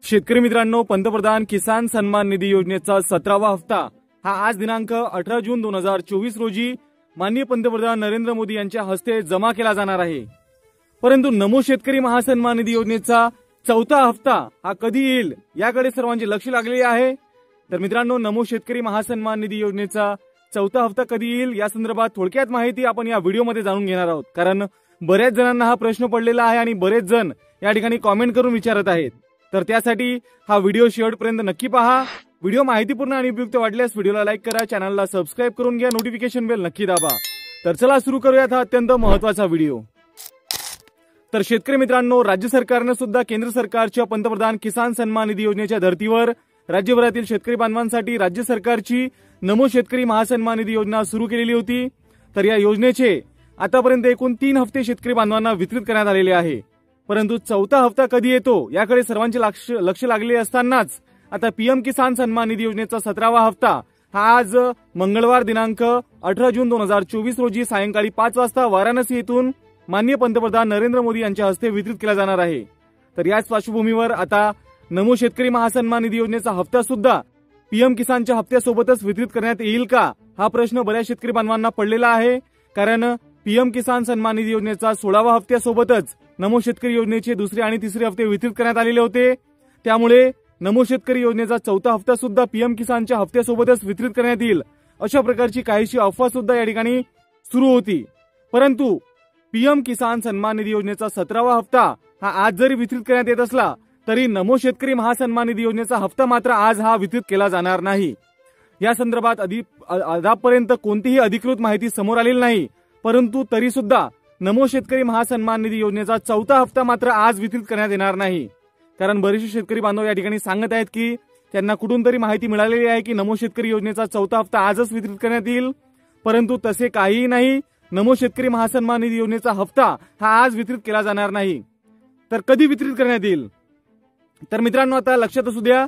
शेतकरी मित्रांनो, पंतप्रधान किसान सन्मान निधी योजनेचा 17वा हप्ता हा आज दिनांक 18 जून 2024 रोजी माननीय पंतप्रधान नरेंद्र मोदी यांच्या हस्ते जमा केला जाणार आहे। परंतु नमो शेतकरी महासन्मान निधी योजनेचा 4था हप्ता हा कधी येईल याकडे सर्वांचे लक्ष लागले आहे। तर मित्रांनो, नमो शेतकरी महासन्मान निधी योजनेचा 4था हप्ता कधी येईल या संदर्भात थोडक्यात माहिती आपण या व्हिडिओमध्ये जाणून घेणार आहोत। कारण बऱ्याच जणांना हा प्रश्न पडलेला आहे आणि बरेच जण या ठिकाणी कमेंट करून विचारत आहेत। तर त्यासाठी हा व्हिडिओ शेवटपर्यंत नक्की पहा। व्हिडिओ माहितीपूर्ण आणि उपयुक्त वाटल्यास व्हिडिओला लाईक करा, चॅनलला सबस्क्राइब करून घ्या, नोटिफिकेशन बेल नक्की दाबा। तर चला सुरू करूयात हा अत्यंत महत्त्वाचा व्हिडिओ। तर शेतकरी मित्रांनो, राज्य सरकारने सुद्धा केंद्र सरकारच्या पंतप्रधान किसान सन्मान निधी योजनेच्या धर्तीवर राज्यभरातील शेतकरी बांधवांसाठी राज्य सरकारची नमो शेतकरी महासन्मान निधी योजना सुरू केलेली होती। तर या योजनेचे आतापर्यंत एकूण 3 हप्ते शेतकरी बांधवांना वितरित करण्यात आलेले आहे। परंतु 4था हप्ता कधी येतो याकडे सर्वांचे लक्ष लागले असतानाच आता पीएम किसान सन्मान निधी योजनेचा 17वा हप्ता हा आज मंगळवार दिनांक 18 जून 2024 रोजी सायंकाळी 5 वाजता वाराणसी येथून माननीय पंतप्रधान नरेंद्र मोदी यांच्या हस्ते वितरित केला जाणार आहे। तर याच पार्श्वभूमीवर आता नमो शेतकरी महासन्मान निधी योजनेचा हप्ता सुद्धा पीएम किसानच्या हप्त्यासोबतच वितरित करण्यात येईल का हा प्रश्न बऱ्याच शेतकरी बांधवांना पडलेला आहे। कारण पीएम किसान सन्मान निधी योजनेचा 16वा हप्त्यासोबतच नमो शेतकरी योजनेचे 2रे आणि 3रे हप्ते वितरित करण्यात आलेले होते। त्यामुळे नमो शेतकरी योजनेचा 4था हप्ता सुद्धा पीएम किसानच्या हप्त्यासोबतच वितरित करण्यात येईल अशा प्रकारची काहीशी अफवा सुद्धा या ठिकाणी सुरू होती। परंतु पीएम किसान सन्मान निधी योजनेचा 17वा हप्ता हा आज जरी वितरित करण्यात येत असला तरी नमो शेतकरी महासन्मान निधी योजनेचा हप्ता मात्र आज हा वितरित केला जाणार नाही। या संदर्भात आतापर्यंत कोणतीही अधिकृत माहिती समोर आलेली नाही। परंतु तरी सुद्धा नमो शेतकरी महासन्मान निधी योजनेचा 4था हप्ता मात्र आज वितरित करण्यात येणार नाही। कारण बरेचसे शेतकरी बांधव या ठिकाणी सांगत आहेत की त्यांना कुठून तरी माहिती मिळालेली आहे की नमो शेतकरी योजनेचा 4था हप्ता आजच वितरित करण्यात येईल। परंतु तसे काहीही नाही। नमो शेतकरी महासन्मान निधी योजनेचा हप्ता हा आज वितरित केला जाणार नाही। तर कधी वितरित करण्यात येईल? तर मित्रांनो, आता लक्षात असू द्या,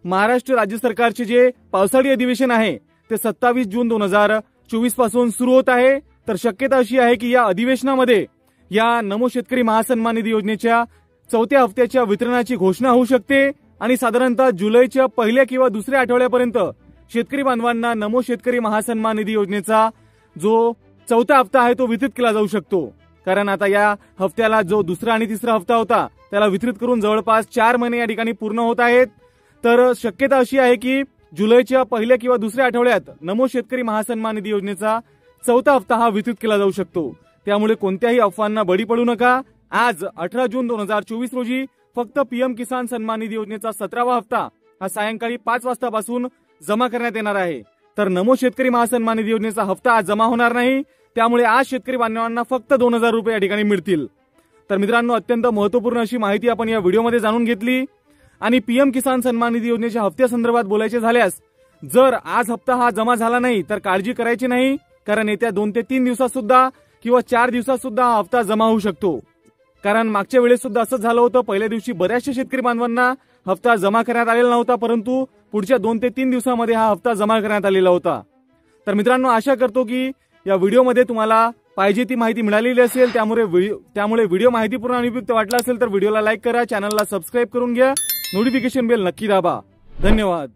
महाराष्ट्र राज्य सरकारचे जे पावसाळी अधिवेशन आहे ते 27 जून 2024 पासून सुरू होत आहे। तर शक्यता अशी आहे की या अधिवेशनामध्ये या नमो शेतकरी महासन्मान निधी योजनेच्या 4थ्या हप्त्याच्या वितरणाची घोषणा होऊ शकते आणि साधारणतः जुलैच्या पहिल्या किंवा 2ऱ्या आठवड्यापर्यंत शेतकरी बांधवांना नमो शेतकरी महासन्मान निधी योजनेचा जो 4था हप्ता आहे तो वितरित केला जाऊ शकतो। कारण आता या हप्त्याला जो 2रा आणि 3रा हप्ता होता त्याला वितरित करून जवळपास 4 महिने या ठिकाणी पूर्ण होत आहेत। तर शक्यता अशी आहे की जुलैच्या पहिल्या किंवा 2ऱ्या आठवड्यात नमो शेतकरी महासन्मान निधी योजनेचा 4था हप्ता हा वितरित केला जाऊ शकतो। त्यामुळे कोणत्याही अफवांना बळी पडू नका। आज 18 जून 2024 रोजी फक्त पीएम किसान सन्मान निधी योजनेचा 17वा हप्ता हा सायंकाळी 5 वाजतापासून जमा करण्यात येणार आहे। तर नमो शेतकरी महासन्मान निधी योजनेचा हप्ता आज जमा होणार नाही। त्यामुळे आज शेतकरी बांधवांना फक्त 2000 रुपये या ठिकाणी मिळतील। तर मित्रांनो, अत्यंत महत्त्वपूर्ण अशी माहिती आपण या व्हिडिओमध्ये जाणून घेतली। आणि पीएम किसान सन्मान निधी योजनेच्या हप्त्यासंदर्भात बोलायचे झाल्यास जर आज हप्ता हा जमा झाला नाही तर काळजी करायची नाही। कारण येत्या 2 ते 3 दिवसात सुद्धा किंवा 4 दिवसात सुद्धा हा हप्ता जमा होऊ शकतो। कारण मागच्या वेळेस सुद्धा असंच झालं होतं, पहिल्या दिवशी बऱ्याचशा शेतकरी बांधवांना हप्ता जमा करण्यात आलेला नव्हता, परंतु पुढच्या 2 ते 3 दिवसामध्ये हा हप्ता जमा करण्यात आलेला होता। तर मित्रांनो, आशा करतो की या व्हिडिओमध्ये तुम्हाला पाहिजे ती माहिती मिळालेली असेल। त्यामुळे व्हिडिओ माहितीपूर्ण आणि उपयुक्त वाटला असेल तर व्हिडिओला लाईक करा, चॅनलला सबस्क्राइब करून घ्या, नोटिफिकेशन बेल नक्की दाबा। धन्यवाद।